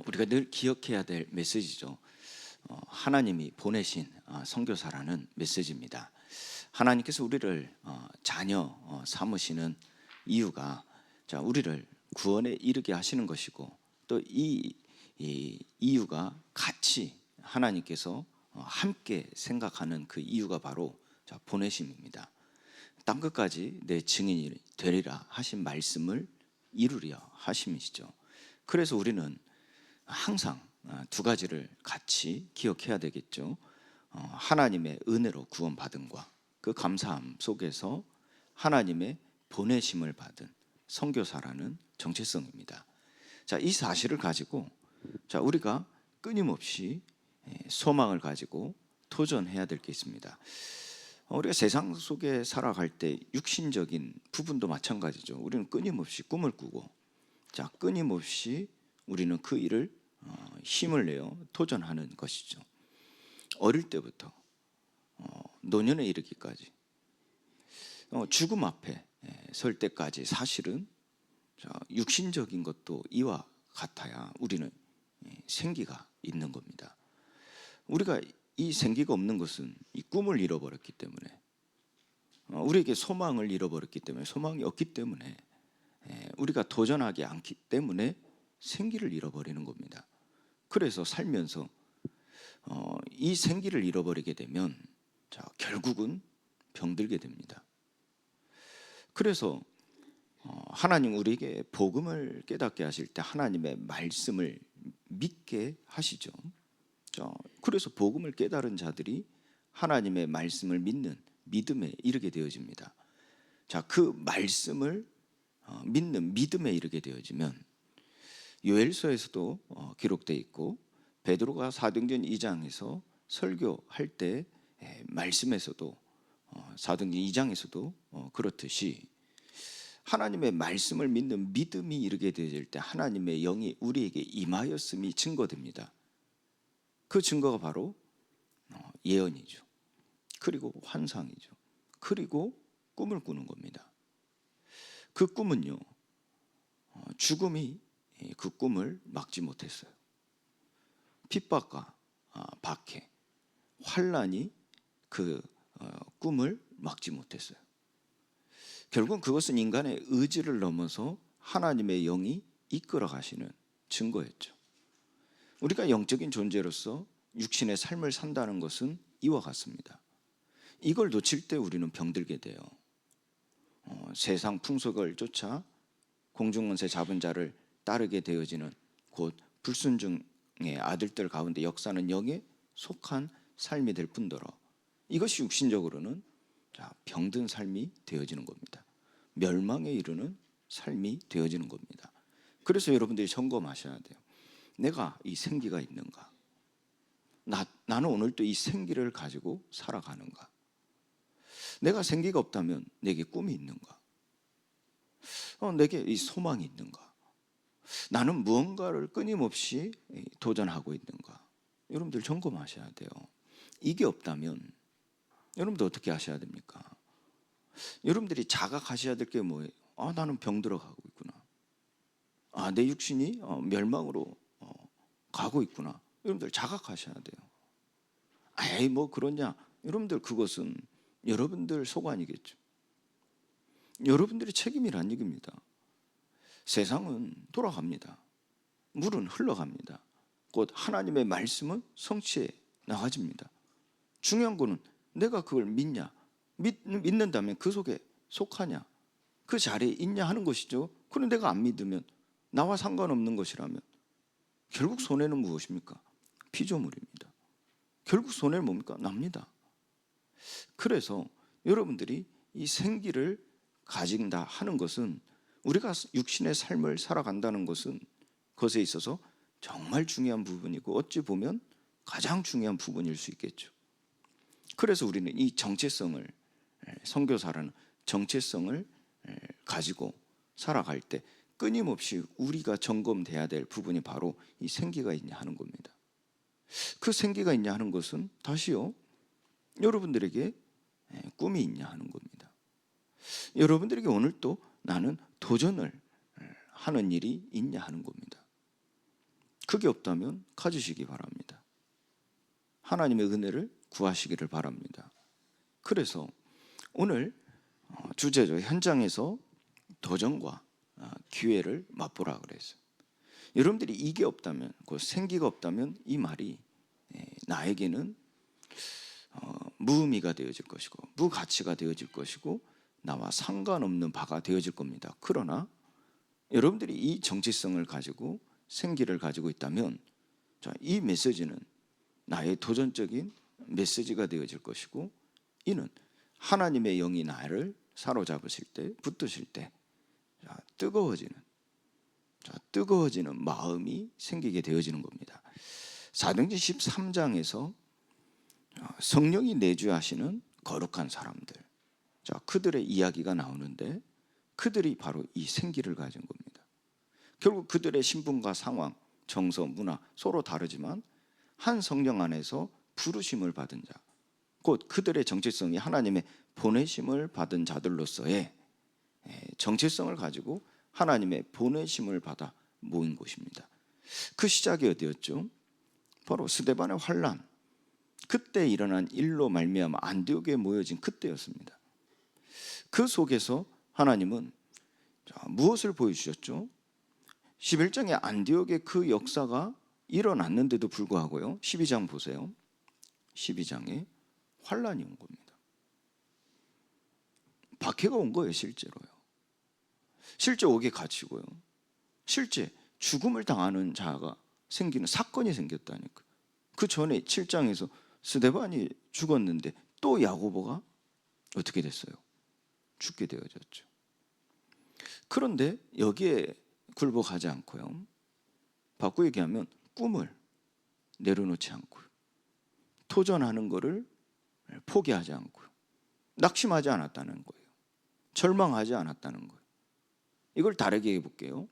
우리가 늘 기억해야 될 메시지죠. 하나님이 보내신 선교사라는 메시지입니다. 하나님께서 우리를 자녀 삼으시는 이유가 우리를 구원에 이르게 하시는 것이고, 또 이 이유가 같이 하나님께서 함께 생각하는 그 이유가 바로 보내심입니다. 땅끝까지 내 증인이 되리라 하신 말씀을 이루려 하심이시죠. 그래서 우리는 항상 두 가지를 같이 기억해야 되겠죠. 하나님의 은혜로 구원받음과 그 감사함 속에서 하나님의 보내심을 받은 선교사라는 정체성입니다. 이 사실을 가지고 우리가 끊임없이 소망을 가지고 도전해야 될 게 있습니다. 우리가 세상 속에 살아갈 때 육신적인 부분도 마찬가지죠. 우리는 끊임없이 꿈을 꾸고, 끊임없이 우리는 그 일을 힘을 내어 도전하는 것이죠. 어릴 때부터 노년에 이르기까지, 죽음 앞에 설 때까지 사실은 육신적인 것도 이와 같아야 우리는 생기가 있는 겁니다. 우리가 이 생기가 없는 것은 이 꿈을 잃어버렸기 때문에, 우리에게 소망을 잃어버렸기 때문에, 소망이 없기 때문에, 우리가 도전하지 않기 때문에 생기를 잃어버리는 겁니다. 그래서 살면서 이 생기를 잃어버리게 되면 결국은 병들게 됩니다. 그래서 하나님 우리에게 복음을 깨닫게 하실 때 하나님의 말씀을 믿게 하시죠. 그래서 복음을 깨달은 자들이 하나님의 말씀을 믿는 믿음에 이르게 되어집니다. 그 말씀을 믿는 믿음에 이르게 되어지면, 요엘서에서도 기록되어 있고 베드로가 사도행전 2장에서 설교할 때 말씀에서도, 사도행전 2장에서도 그렇듯이 하나님의 말씀을 믿는 믿음이 이르게 되어질 때 하나님의 영이 우리에게 임하였음이 증거됩니다. 그 증거가 바로 예언이죠. 그리고 환상이죠. 그리고 꿈을 꾸는 겁니다. 그 꿈은요, 죽음이 그 꿈을 막지 못했어요. 핍박과 박해, 환난이 그 꿈을 막지 못했어요. 결국은 그것은 인간의 의지를 넘어서 하나님의 영이 이끌어 가시는 증거였죠. 우리가 영적인 존재로서 육신의 삶을 산다는 것은 이와 같습니다. 이걸 놓칠 때 우리는 병들게 돼요. 세상 풍속을 쫓아 공중원세 잡은 자를 따르게 되어지는, 곧 불순종의 아들들 가운데 역사는 영에 속한 삶이 될 뿐더러, 이것이 육신적으로는 병든 삶이 되어지는 겁니다. 멸망에 이르는 삶이 되어지는 겁니다. 그래서 여러분들이 점검하셔야 돼요. 내가 이 생기가 있는가? 나는 오늘도 이 생기를 가지고 살아가는가? 내가 생기가 없다면 내게 꿈이 있는가? 내게 이 소망이 있는가? 나는 무언가를 끊임없이 도전하고 있는가? 여러분들 점검하셔야 돼요. 이게 없다면 여러분들 어떻게 하셔야 됩니까? 여러분들이 자각하셔야 될 게 뭐예요? 나는 병들어 가고 있구나. 내 육신이 멸망으로 가고 있구나. 여러분들 자각하셔야 돼요. 에이, 뭐 그러냐? 여러분들 그것은 여러분들 소관이겠죠. 여러분들이 책임이란 얘기입니다. 세상은 돌아갑니다. 물은 흘러갑니다. 곧 하나님의 말씀은 성취해 나가집니다. 중요한 거는 내가 그걸 믿냐, 믿는다면 그 속에 속하냐, 그 자리에 있냐 하는 것이죠. 그런데 내가 안 믿으면, 나와 상관없는 것이라면 결국 손해는 무엇입니까? 피조물입니다. 결국 손해는 뭡니까? 납니다. 그래서 여러분들이 이 생기를 가진다 하는 것은, 우리가 육신의 삶을 살아간다는 것은 그것에 있어서 정말 중요한 부분이고, 어찌 보면 가장 중요한 부분일 수 있겠죠. 그래서 우리는 이 정체성을, 선교사라는 정체성을 가지고 살아갈 때 끊임없이 우리가 점검돼야 될 부분이 바로 이 생기가 있냐 하는 겁니다. 그 생기가 있냐 하는 것은 다시요, 여러분들에게 꿈이 있냐 하는 겁니다. 여러분들에게 오늘 또 나는 도전을 하는 일이 있냐 하는 겁니다. 그게 없다면 가지시기 바랍니다. 하나님의 은혜를 구하시기를 바랍니다. 그래서 오늘 주제죠. 현장에서 도전과 기회를 맛보라 그랬어요. 여러분들이 이게 없다면, 그 생기가 없다면 이 말이 나에게는 무의미가 되어질 것이고 무가치가 되어질 것이고 나와 상관없는 바가 되어질 겁니다. 그러나 여러분들이 이 정체성을 가지고 생기를 가지고 있다면 이 메시지는 나의 도전적인 메시지가 되어질 것이고 이는 하나님의 영이 나를 사로잡으실 때, 붙드실 때 뜨거워지는 마음이 생기게 되어지는 겁니다. 사도행전 13장에서 성령이 내주하시는 거룩한 사람들, 그들의 이야기가 나오는데 그들이 바로 이 생기를 가진 겁니다. 결국 그들의 신분과 상황, 정서, 문화 서로 다르지만 한 성령 안에서 부르심을 받은 자, 곧 그들의 정체성이 하나님의 보내심을 받은 자들로서의 정체성을 가지고 하나님의 보내심을 받아 모인 곳입니다. 그 시작이 어디였죠? 바로 스데반의 환난, 그때 일어난 일로 말미암아 안디옥에 모여진 그때였습니다. 그 속에서 하나님은 무엇을 보여주셨죠? 11장의 안디옥의 그 역사가 일어났는데도 불구하고요, 12장 보세요. 12장에 환난이 온 겁니다. 박해가 온 거예요. 실제로요. 실제 옥에 갇히고요, 실제 죽음을 당하는 자가 생기는 사건이 생겼다니까. 그 전에 7장에서 스데반이 죽었는데 또 야고보가 어떻게 됐어요? 죽게 되어졌죠. 그런데 여기에 굴복하지 않고요, 바꾸어 얘기하면 꿈을 내려놓지 않고요, 도전하는 것을 포기하지 않고요, 낙심하지 않았다는 거예요. 절망하지 않았다는 거예요. 이걸 다르게 해볼게요.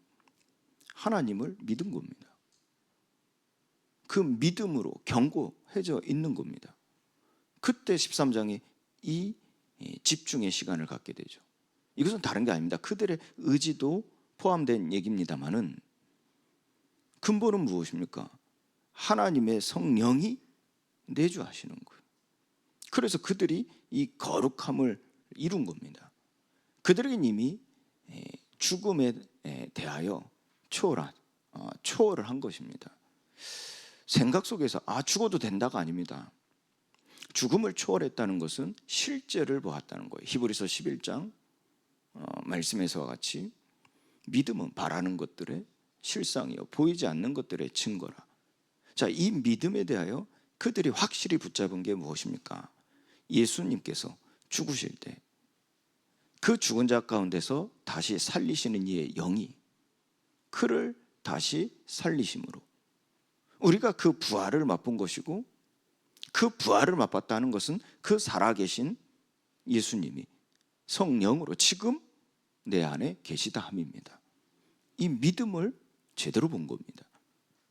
하나님을 믿은 겁니다. 그 믿음으로 견고해져 있는 겁니다. 그때 13장에 이 집중의 시간을 갖게 되죠. 이것은 다른 게 아닙니다. 그들의 의지도 포함된 얘기입니다만은 근본은 무엇입니까? 하나님의 성령이 내주하시는 거예요. 그래서 그들이 이 거룩함을 이룬 겁니다. 그들에겐 이미 죽음에 대하여 초월을 한 것입니다. 생각 속에서 죽어도 된다가 아닙니다. 죽음을 초월했다는 것은 실제를 보았다는 거예요. 히브리서 11장 말씀에서와 같이 믿음은 바라는 것들의 실상이요 보이지 않는 것들의 증거라. 자, 이 믿음에 대하여 그들이 확실히 붙잡은 게 무엇입니까? 예수님께서 죽으실 때 그 죽은 자 가운데서 다시 살리시는 이의 영이 그를 다시 살리심으로 우리가 그 부활을 맛본 것이고, 그 부활을 맛봤다는 것은 그 살아계신 예수님이 성령으로 지금 내 안에 계시다 함입니다. 이 믿음을 제대로 본 겁니다.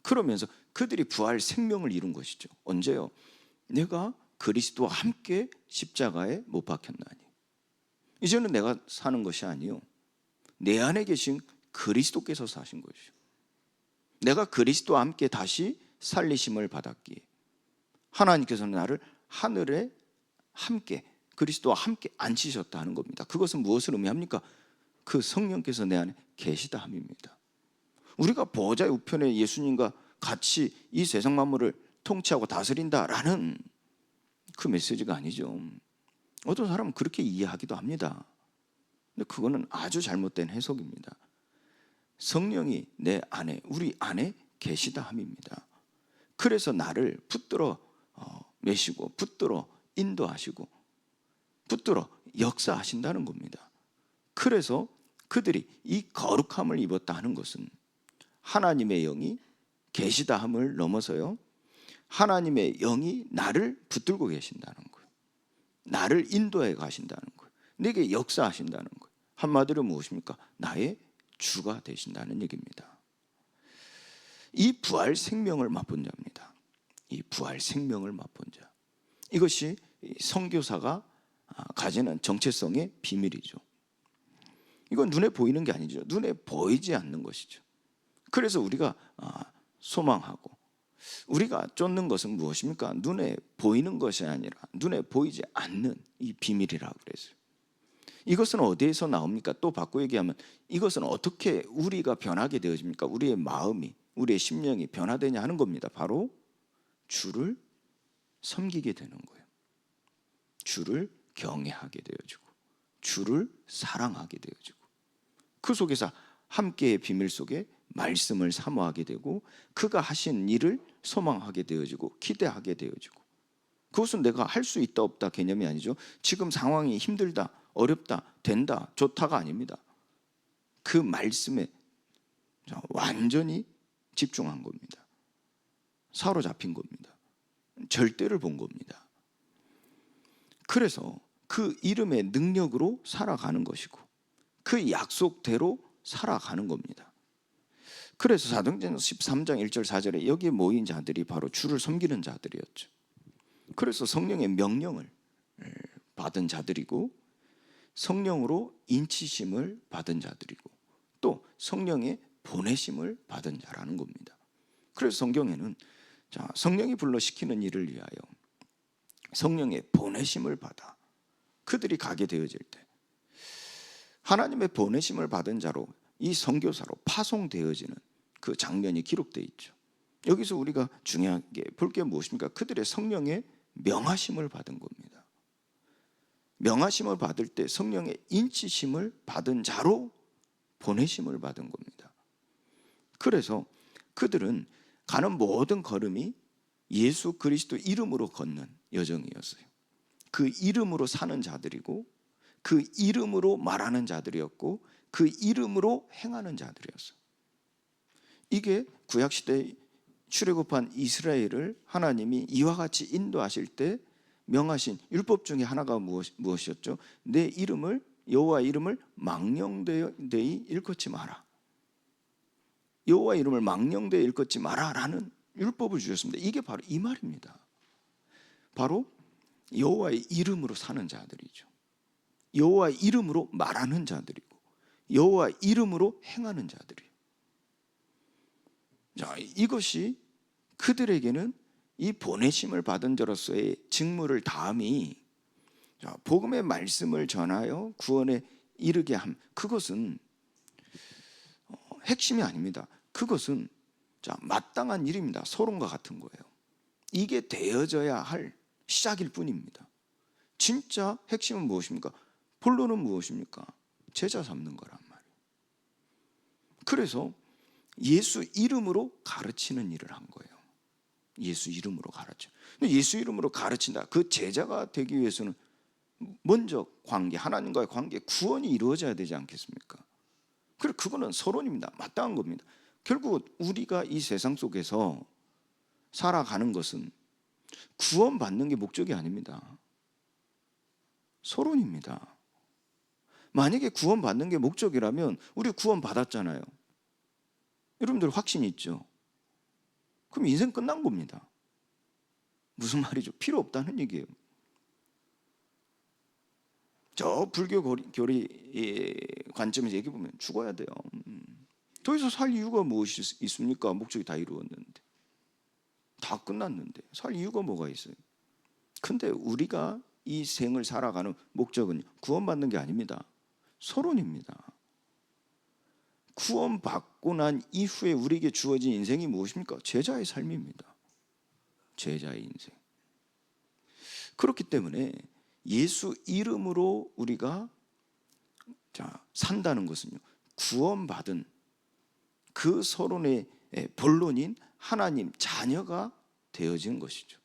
그러면서 그들이 부활 생명을 이룬 것이죠. 언제요? 내가 그리스도와 함께 십자가에 못 박혔나니. 이제는 내가 사는 것이 아니요, 내 안에 계신 그리스도께서 사신 것이죠. 내가 그리스도와 함께 다시 살리심을 받았기에 하나님께서는 나를 하늘에 함께 그리스도와 함께 앉히셨다 하는 겁니다. 그것은 무엇을 의미합니까? 그 성령께서 내 안에 계시다 함입니다. 우리가 보호자의 우편에 예수님과 같이 이 세상 만물을 통치하고 다스린다라는 그 메시지가 아니죠. 어떤 사람은 그렇게 이해하기도 합니다. 근데 그거는 아주 잘못된 해석입니다. 성령이 내 안에, 우리 안에 계시다 함입니다. 그래서 나를 붙들어 매시고 붙들어 인도하시고 붙들어 역사하신다는 겁니다. 그래서 그들이 이 거룩함을 입었다 하는 것은 하나님의 영이 계시다 함을 넘어서요, 하나님의 영이 나를 붙들고 계신다는 거예요. 나를 인도해 가신다는 거예요. 내게 역사하신다는 거예요. 한마디로 무엇입니까? 나의 주가 되신다는 얘기입니다. 이 부활 생명을 맛본 자입니다. 이 부활 생명을 맛본 자, 이것이 선교사가 가지는 정체성의 비밀이죠. 이건 눈에 보이는 게 아니죠. 눈에 보이지 않는 것이죠. 그래서 우리가 소망하고, 우리가 쫓는 것은 무엇입니까? 눈에 보이는 것이 아니라 눈에 보이지 않는 이 비밀이라고 그랬어요. 이것은 어디에서 나옵니까? 또 바꿔 얘기하면 이것은 어떻게 우리가 변하게 되어집니까? 우리의 마음이, 우리의 심령이 변화되냐 하는 겁니다. 바로 주를 섬기게 되는 거예요. 주를 경외하게 되어지고 주를 사랑하게 되어지고, 그 속에서 함께의 비밀 속에 말씀을 사모하게 되고 그가 하신 일을 소망하게 되어지고 기대하게 되어지고, 그것은 내가 할 수 있다 없다 개념이 아니죠. 지금 상황이 힘들다, 어렵다, 된다, 좋다가 아닙니다. 그 말씀에 완전히 집중한 겁니다. 사로잡힌 겁니다. 절대를 본 겁니다. 그래서 그 이름의 능력으로 살아가는 것이고 그 약속대로 살아가는 겁니다. 그래서 사도행전 13장 1절 4절에 여기에 모인 자들이 바로 주를 섬기는 자들이었죠. 그래서 성령의 명령을 받은 자들이고 성령으로 인치심을 받은 자들이고 또 성령의 보내심을 받은 자라는 겁니다. 그래서 성경에는 성령이 불러 시키는 일을 위하여 성령의 보내심을 받아 그들이 가게 되어질 때 하나님의 보내심을 받은 자로 이 선교사로 파송되어지는 그 장면이 기록되어 있죠. 여기서 우리가 중요하게 볼 게 무엇입니까? 그들의 성령의 명하심을 받은 겁니다. 명하심을 받을 때 성령의 인치심을 받은 자로 보내심을 받은 겁니다. 그래서 그들은 가는 모든 걸음이 예수 그리스도 이름으로 걷는 여정이었어요. 그 이름으로 사는 자들이고 그 이름으로 말하는 자들이었고 그 이름으로 행하는 자들이었어요. 이게 구약시대에 출애굽한 이스라엘을 하나님이 이와 같이 인도하실 때 명하신 율법 중에 하나가 무엇이었죠? 내 이름을, 여호와 이름을 망령되이 일컫지 마라. 여호와 이름을 망령되이 일컫지 마라 라는 율법을 주셨습니다. 이게 바로 이 말입니다. 바로 여호와의 이름으로 사는 자들이죠. 여호와 이름으로 말하는 자들이고 여호와 이름으로 행하는 자들이에요. 자, 이것이 그들에게는 이 보내심을 받은 자로서의 직무를 다함이 복음의 말씀을 전하여 구원에 이르게 함, 그것은 핵심이 아닙니다. 그것은 마땅한 일입니다. 소론과 같은 거예요. 이게 되어져야 할 시작일 뿐입니다. 진짜 핵심은 무엇입니까? 본론은 무엇입니까? 제자 삼는 거란 말이에요. 그래서 예수 이름으로 가르치는 일을 한 거예요. 예수 이름으로 가르쳐. 예수 이름으로 가르친다. 그 제자가 되기 위해서는 먼저 관계, 하나님과의 관계, 구원이 이루어져야 되지 않겠습니까? 그리고 그거는 서론입니다. 마땅한 겁니다. 결국 우리가 이 세상 속에서 살아가는 것은 구원받는 게 목적이 아닙니다. 서론입니다. 만약에 구원받는 게 목적이라면 우리 구원받았잖아요. 여러분들 확신이 있죠? 그럼 인생 끝난 겁니다. 무슨 말이죠? 필요 없다는 얘기예요. 저 불교 교리 관점에서 얘기해 보면 죽어야 돼요. 더 이상 살 이유가 무엇이 있습니까? 목적이 다 이루었는데, 다 끝났는데 살 이유가 뭐가 있어요? 근데 우리가 이 생을 살아가는 목적은 구원받는 게 아닙니다. 서론입니다. 구원받고 난 이후에 우리에게 주어진 인생이 무엇입니까? 제자의 삶입니다. 제자의 인생. 그렇기 때문에 예수 이름으로 우리가 산다는 것은요, 구원받은 그 서론의 본론인 하나님 자녀가 되어진 것이죠.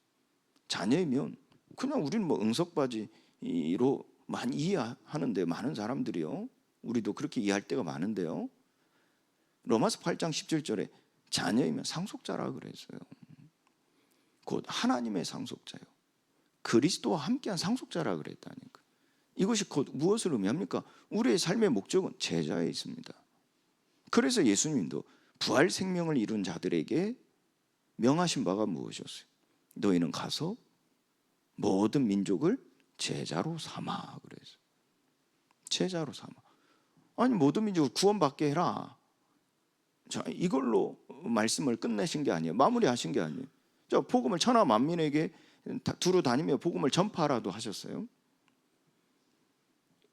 자녀이면 그냥 우리는 응석바지로 많이 이해하는데, 많은 사람들이요, 우리도 그렇게 이해할 때가 많은데요, 로마서 8장 17절에 자녀이면 상속자라 그랬어요. 곧 하나님의 상속자요, 그리스도와 함께한 상속자라 그랬다니까. 이것이 곧 무엇을 의미합니까? 우리의 삶의 목적은 제자에 있습니다. 그래서 예수님도 부활 생명을 이룬 자들에게 명하신 바가 무엇이었어요? 너희는 가서 모든 민족을 제자로 삼아 그랬어요. 제자로 삼아. 아니 모든 민족을 구원받게 해라. 자, 이걸로 말씀을 끝내신 게 아니에요. 마무리하신 게 아니에요. 자, 복음을 천하 만민에게 두루 다니며 복음을 전파하라도 하셨어요.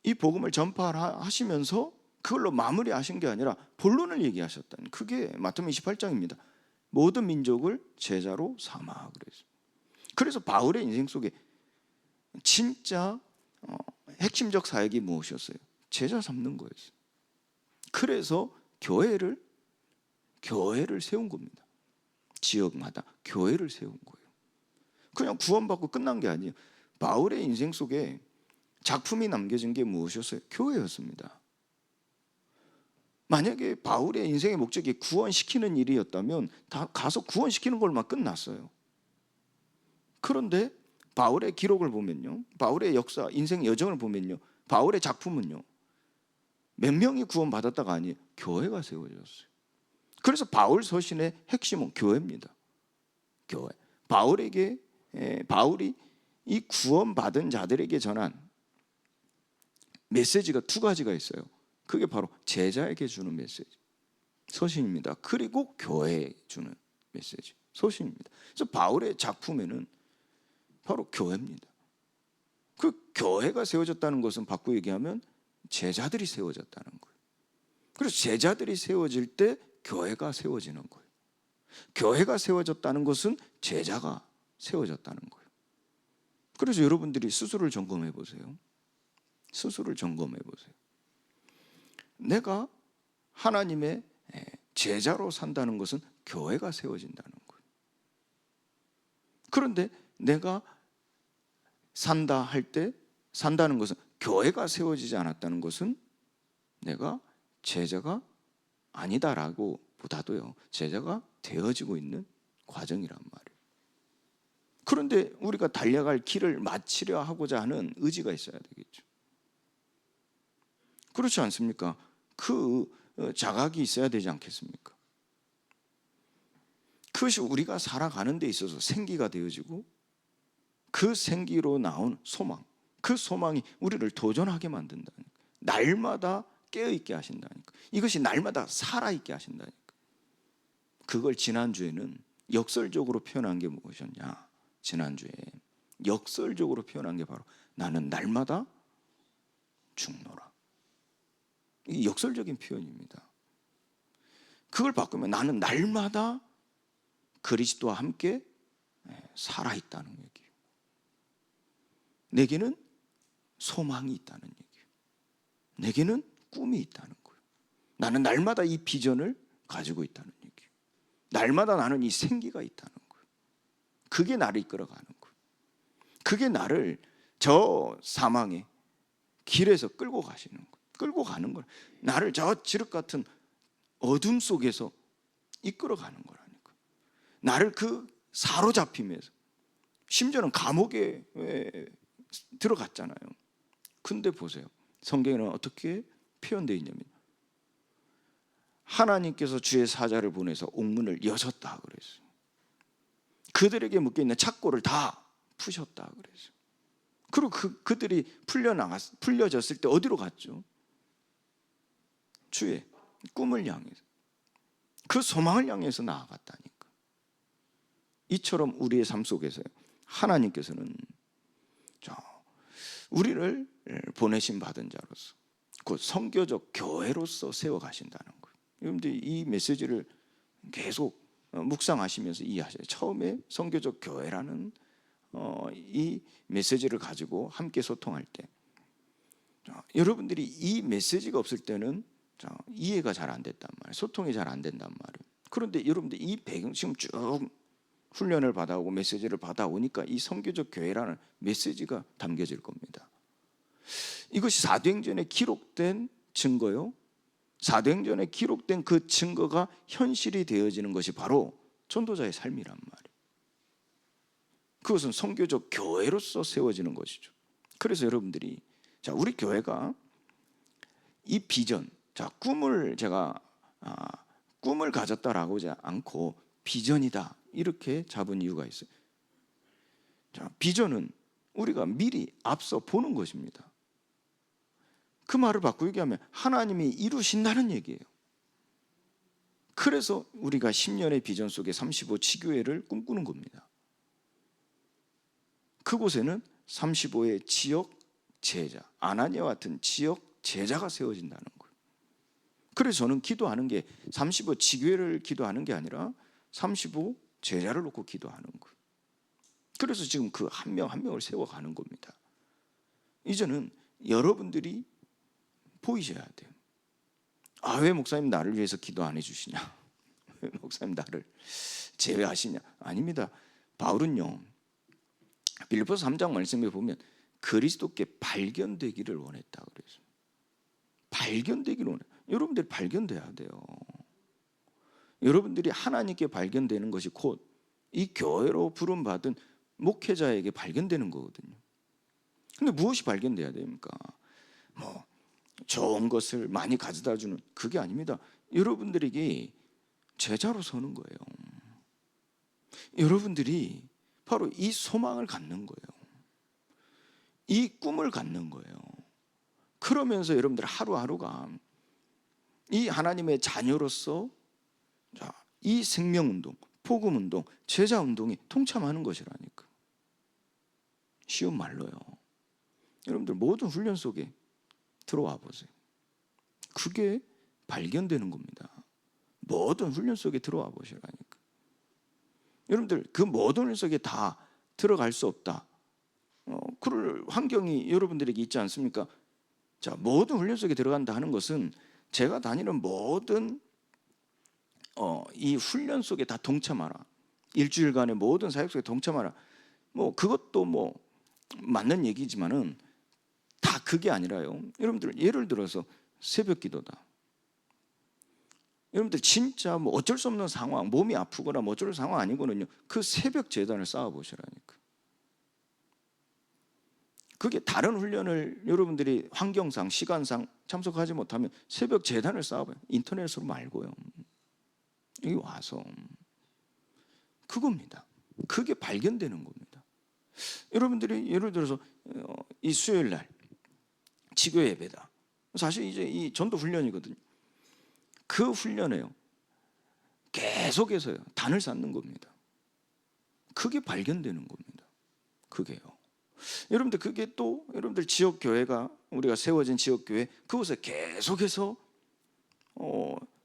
이 복음을 전파하시면서 그걸로 마무리하신 게 아니라 본론을 얘기하셨다는, 그게 마태복음 28장입니다. 모든 민족을 제자로 삼아 그랬어요. 그래서 바울의 인생 속에 진짜 핵심적 사역이 무엇이었어요? 제자 삼는 거였어요. 그래서 교회를 세운 겁니다. 지역마다 교회를 세운 거예요. 그냥 구원받고 끝난 게 아니에요. 바울의 인생 속에 작품이 남겨진 게 무엇이었어요? 교회였습니다. 만약에 바울의 인생의 목적이 구원시키는 일이었다면 다 가서 구원시키는 걸만 끝났어요. 그런데 바울의 기록을 보면요, 바울의 역사, 인생 여정을 보면요, 바울의 작품은요, 몇 명이 구원받았다가 아니에요. 교회가 세워졌어요. 그래서 바울 서신의 핵심은 교회입니다. 교회. 바울이 이 구원받은 자들에게 전한 메시지가 두 가지가 있어요. 그게 바로 제자에게 주는 메시지, 서신입니다. 그리고 교회에 주는 메시지, 서신입니다. 그래서 바울의 작품에는 바로 교회입니다. 그 교회가 세워졌다는 것은 바꾸어 얘기하면 제자들이 세워졌다는 거예요. 그래서 제자들이 세워질 때 교회가 세워지는 거예요. 교회가 세워졌다는 것은 제자가 세워졌다는 거예요. 그래서 여러분들이 스스로를 점검해 보세요. 스스로를 점검해 보세요. 내가 하나님의 제자로 산다는 것은 교회가 세워진다는 거예요. 그런데 내가 산다 할 때, 산다는 것은 교회가 세워지지 않았다는 것은 내가 제자가 아니다라고 보다도요, 제자가 되어지고 있는 과정이란 말이에요. 그런데 우리가 달려갈 길을 마치려 하고자 하는 의지가 있어야 되겠죠. 그렇지 않습니까? 그 자각이 있어야 되지 않겠습니까? 그것이 우리가 살아가는 데 있어서 생기가 되어지고, 그 생기로 나온 소망, 그 소망이 우리를 도전하게 만든다니까. 날마다 깨어있게 하신다니까. 이것이 날마다 살아있게 하신다니까. 그걸 지난주에는 역설적으로 표현한 게 무엇이었냐? 지난주에 역설적으로 표현한 게 바로 나는 날마다 죽노라. 이 역설적인 표현입니다. 그걸 바꾸면 나는 날마다 그리스도와 함께 살아있다는 얘기예요. 내게는 소망이 있다는 얘기예요. 내게는 꿈이 있다는 거예요. 나는 날마다 이 비전을 가지고 있다는 얘기예요. 날마다 나는 이 생기가 있다는 거예요. 그게 나를 이끌어가는 거예요. 그게 나를 저 사망의 길에서 끌고 가시는 거예요. 끌고 가는 거예요. 나를 저 지륵 같은 어둠 속에서 이끌어가는 거라니까. 나를 그 사로잡힘에서, 심지어는 감옥에 들어갔잖아요. 근데 보세요, 성경에는 어떻게 표현되어 있냐면 하나님께서 주의 사자를 보내서 옥문을 여셨다 그랬어요. 그들에게 묶여있는 착고를 다 푸셨다 그랬어요. 그리고 그들이 풀려졌을 때 어디로 갔죠? 주의 꿈을 향해서, 그 소망을 향해서 나아갔다니까. 이처럼 우리의 삶 속에서요, 하나님께서는 우리를 보내신 받은 자로서, 곧 선교적 교회로서 세워가신다는 거예요. 여러분들 이 메시지를 계속 묵상하시면서 이해하셔요. 처음에 선교적 교회라는 이 메시지를 가지고 함께 소통할 때, 여러분들이 이 메시지가 없을 때는 이해가 잘 안 됐단 말이에요. 소통이 잘 안 된단 말이에요. 그런데 여러분들 이 배경, 지금 쭉 훈련을 받아오고 메시지를 받아오니까 이 선교적 교회라는 메시지가 담겨질 겁니다. 이것이 사도행전에 기록된 증거요, 사도행전에 기록된 그 증거가 현실이 되어지는 것이 바로 전도자의 삶이란 말이에요. 그것은 선교적 교회로서 세워지는 것이죠. 그래서 여러분들이, 우리 교회가 이 비전, 꿈을 제가 꿈을 가졌다라고 하지 않고 비전이다 이렇게 잡은 이유가 있어요. 비전은 우리가 미리 앞서 보는 것입니다. 그 말을 바꾸고 얘기하면 하나님이 이루신다는 얘기예요. 그래서 우리가 10년의 비전 속에 35 치교회를 꿈꾸는 겁니다. 그곳에는 35의 지역 제자, 아나니아와 같은 지역 제자가 세워진다는 거예요. 그래서 저는 기도하는 게 35 지교회를 기도하는 게 아니라 35 제자를 놓고 기도하는 거예요. 그래서 지금 그 한 명 한 명을 세워가는 겁니다. 이제는 여러분들이 보이셔야 돼요. 왜 목사님 나를 위해서 기도 안 해주시냐? 왜 목사님 나를 제외하시냐? 아닙니다. 바울은요, 빌립보서 3장 말씀에 보면 그리스도께 발견되기를 원했다 그래서 발견되기를 원해. 여러분들이 발견돼야 돼요. 여러분들이 하나님께 발견되는 것이 곧 이 교회로 부름받은 목회자에게 발견되는 거거든요. 근데 무엇이 발견돼야 됩니까? 뭐 좋은 것을 많이 가져다 주는 그게 아닙니다. 여러분들에게 제자로 서는 거예요. 여러분들이 바로 이 소망을 갖는 거예요. 이 꿈을 갖는 거예요. 그러면서 여러분들 하루하루가 이 하나님의 자녀로서 이 생명운동, 복음운동, 제자운동에 동참하는 것이라니까. 쉬운 말로요. 여러분들 모든 훈련 속에 들어와 보세요. 그게 발견되는 겁니다. 모든 훈련 속에 들어와 보시라니까. 여러분들 그 모든 훈련 속에 다 들어갈 수 없다. 그럴 환경이 여러분들에게 있지 않습니까? 자, 모든 훈련 속에 들어간다 하는 것은 제가 다니는 모든 이 훈련 속에 다 동참하라. 일주일간의 모든 사역 속에 동참하라. 뭐 그것도 뭐 맞는 얘기지만은 다 그게 아니라요. 여러분들 예를 들어서 새벽 기도다. 여러분들 진짜 뭐 어쩔 수 없는 상황, 몸이 아프거나 뭐 어쩔 상황 아니거든요. 그 새벽 제단을 쌓아 보시라니까. 그게 다른 훈련을 여러분들이 환경상, 시간상 참석하지 못하면 새벽 제단을 쌓아봐요. 인터넷으로 말고요. 여기 와서 그겁니다. 그게 발견되는 겁니다. 여러분들이 예를 들어서 이 수요일 날 지교 예배다. 사실 이제 이 전도 훈련이거든요. 그 훈련에요. 계속해서요. 단을 쌓는 겁니다. 그게 발견되는 겁니다. 그게요. 여러분들 그게 또 여러분들 지역 교회가 우리가 세워진 지역 교회 그곳에 계속해서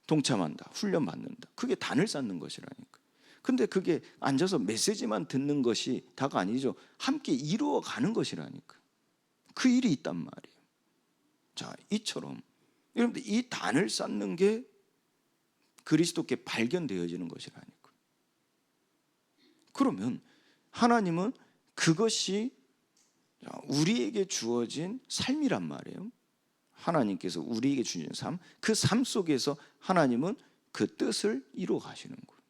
동참한다, 훈련 받는다. 그게 단을 쌓는 것이라니까. 근데 그게 앉아서 메시지만 듣는 것이 다가 아니죠. 함께 이루어가는 것이라니까. 그 일이 있단 말이에요. 자, 이처럼 여러분들 이 단을 쌓는 게 그리스도께 발견되어지는 것이라니까. 그러면 하나님은 그것이 우리에게 주어진 삶이란 말이에요. 하나님께서 우리에게 주신 삶, 그 삶 속에서 하나님은 그 뜻을 이루어 가시는 거예요.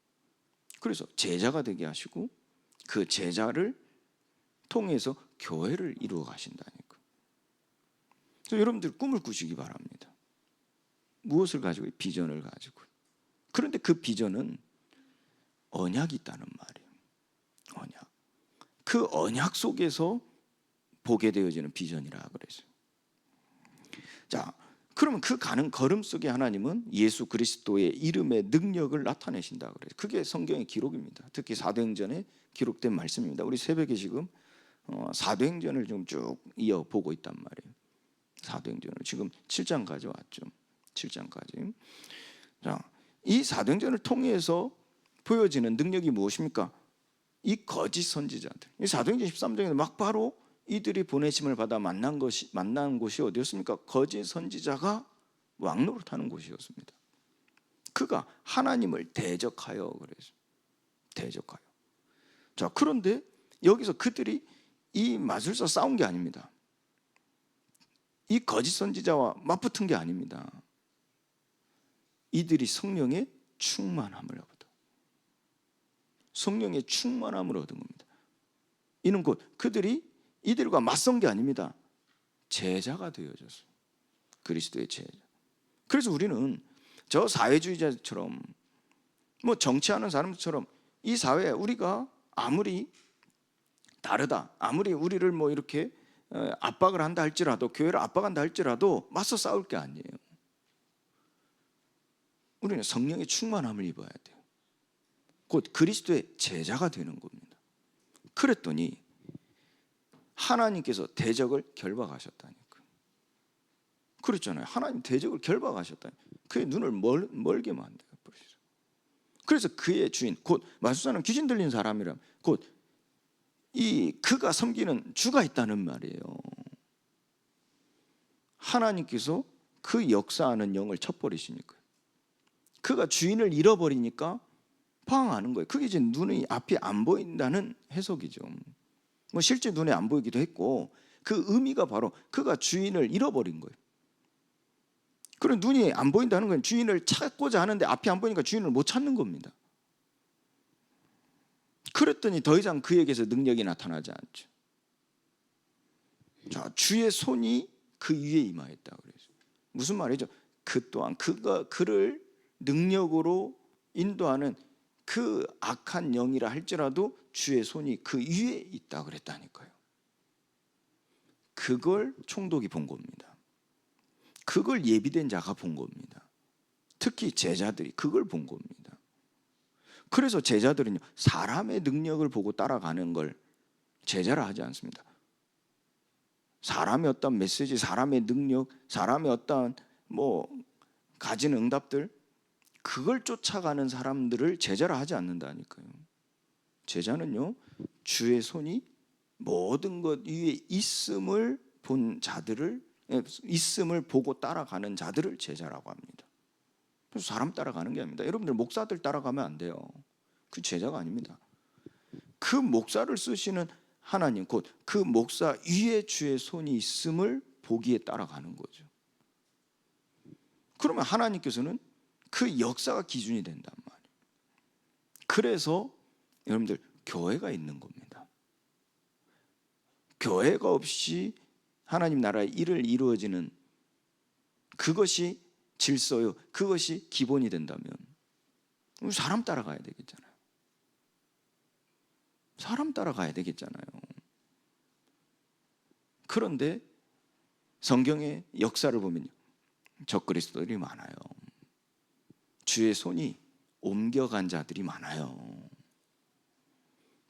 그래서 제자가 되게 하시고 그 제자를 통해서 교회를 이루어 가신다니까. 그래서 여러분들 꿈을 꾸시기 바랍니다. 무엇을 가지고? 비전을 가지고. 그런데 그 비전은 언약이 있다는 말이에요. 언약. 그 언약 속에서 보게 되어지는 비전이라 그랬어요. 자, 그러면 그 가는 걸음 속에 하나님은 예수 그리스도의 이름의 능력을 나타내신다 그래요. 그게 성경의 기록입니다. 특히 사도행전에 기록된 말씀입니다. 우리 새벽에 지금 사도행전을 좀 쭉 이어보고 있단 말이에요. 사도행전을 지금 7장까지 왔죠. 7장까지. 자, 이 사도행전을 통해서 보여지는 능력이 무엇입니까? 이 거짓 선지자들. 이 사도행전 13장에서 막 바로 이들이 보내심을 받아 만난 곳이 어디였습니까? 거짓 선지자가 왕노릇하는 곳이었습니다. 그가 하나님을 대적하여 그래서 대적하여. 자, 그런데 여기서 그들이 이 마술사 싸운 게 아닙니다. 이 거짓 선지자와 맞붙은 게 아닙니다. 이들이 성령의 충만함을 얻어. 성령의 충만함을 얻은 겁니다. 이는 곧 그들이 이들과 맞선 게 아닙니다. 제자가 되어졌어요. 그리스도의 제자. 그래서 우리는 저 사회주의자처럼 뭐 정치하는 사람들처럼 이 사회에 우리가 아무리 다르다, 아무리 우리를 뭐 이렇게 압박을 한다 할지라도, 교회를 압박한다 할지라도 맞서 싸울 게 아니에요. 우리는 성령의 충만함을 입어야 돼요. 곧 그리스도의 제자가 되는 겁니다. 그랬더니 하나님께서 대적을 결박하셨다니까요. 그랬잖아요. 하나님 대적을 결박하셨다니. 그의 눈을 멀게 만들어 버리셨어요. 그래서 그의 주인, 곧 마술사는 귀신 들린 사람이라면 곧 이 그가 섬기는 주가 있다는 말이에요. 하나님께서 그 역사하는 영을 쳐버리시니까 그가 주인을 잃어버리니까 방황하는 거예요. 그게 이제 눈이 앞이 안 보인다는 해석이죠. 뭐 실제 눈에 안 보이기도 했고 그 의미가 바로 그가 주인을 잃어버린 거예요. 그런 눈이 안 보인다는 건 주인을 찾고자 하는데 앞이 안 보이니까 주인을 못 찾는 겁니다. 그랬더니 더 이상 그에게서 능력이 나타나지 않죠. 자, 주의 손이 그 위에 임하였다 그래서 무슨 말이죠? 그 또한 그를 능력으로 인도하는 그 악한 영이라 할지라도 주의 손이 그 위에 있다 그랬다니까요. 그걸 총독이 본 겁니다. 그걸 예비된 자가 본 겁니다. 특히 제자들이 그걸 본 겁니다. 그래서 제자들은요, 사람의 능력을 보고 따라가는 걸 제자라 하지 않습니다. 사람의 어떤 메시지, 사람의 능력, 사람의 어떤 가진 응답들, 그걸 쫓아가는 사람들을 제자라 하지 않는다니까요. 제자는요, 주의 손이 모든 것 위에 있음을 본 자들을, 있음을 보고 따라가는 자들을 제자라고 합니다. 그래서 사람 따라가는 게 아닙니다. 여러분들 목사들 따라가면 안 돼요. 그 제자가 아닙니다. 그 목사를 쓰시는 하나님, 곧 그 목사 위에 주의 손이 있음을 보기에 따라가는 거죠. 그러면 하나님께서는 그 역사가 기준이 된단 말이에요. 그래서 여러분들 교회가 있는 겁니다. 교회가 없이 하나님 나라의 일을 이루어지는 그것이 질서요, 그것이 기본이 된다면 사람 따라가야 되겠잖아요. 사람 따라가야 되겠잖아요. 그런데 성경의 역사를 보면요, 적그리스도들이 많아요. 주의 손이 옮겨간 자들이 많아요.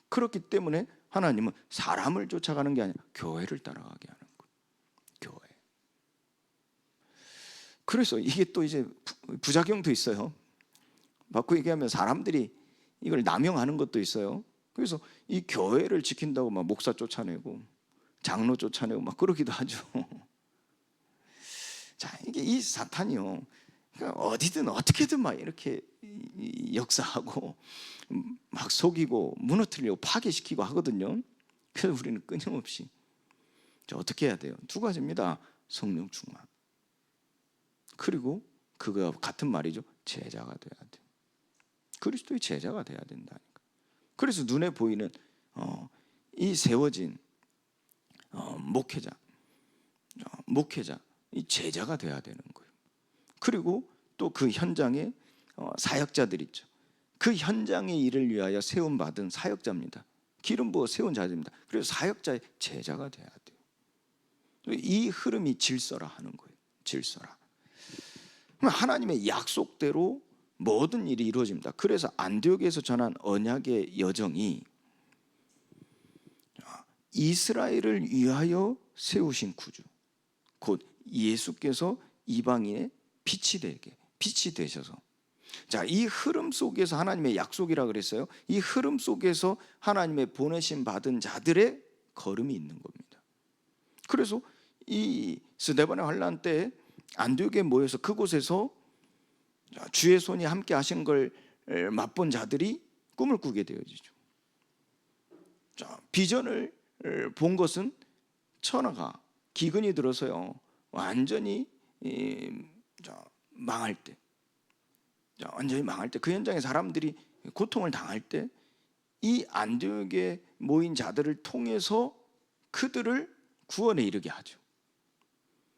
그렇기 때문에 하나님은 사람을 쫓아가는 게 아니라 교회를 따라가게 하는 거예요. 교회. 그래서 이게 또 이제 부작용도 있어요. 바꾸고 얘기하면 사람들이 이걸 남용하는 것도 있어요. 그래서 이 교회를 지킨다고 막 목사 쫓아내고 장로 쫓아내고 막 그러기도 하죠. 자, 이게 이 사탄이요, 그러니까 어디든 어떻게든 막 이렇게 역사하고 막 속이고 무너뜨리고 파괴시키고 하거든요. 그래서 우리는 끊임없이 어떻게 해야 돼요? 두 가지입니다. 성령 충만, 그리고 그거와 같은 말이죠, 제자가 돼야 돼요. 그리스도의 제자가 돼야 된다니까. 그래서 눈에 보이는 이 세워진 목회자, 이 제자가 돼야 되는 거예요. 그리고 또 그 현장에 사역자들 있죠. 그 현장의 일을 위하여 세움 받은 사역자입니다. 기름 부어 세운 자들입니다. 그래서 사역자의 제자가 돼야 돼요. 이 흐름이 질서라 하는 거예요. 질서라. 하나님의 약속대로 모든 일이 이루어집니다. 그래서 안디옥에서 전한 언약의 여정이 이스라엘을 위하여 세우신 구주, 곧 예수께서 이방인의 빛이 되셔서, 자, 이 흐름 속에서 하나님의 약속이라 그랬어요. 이 흐름 속에서 하나님의 보내심 받은 자들의 걸음이 있는 겁니다. 그래서 이 스데반의 환란 때 안디옥에 모여서 그곳에서 주의 손이 함께 하신 걸 맛본 자들이 꿈을 꾸게 되어지죠. 자, 비전을 본 것은 천하가 기근이 들어서요, 완전히 망할 때, 완전히 망할 때, 그 현장에 사람들이 고통을 당할 때 이 안디옥에 모인 자들을 통해서 그들을 구원에 이르게 하죠.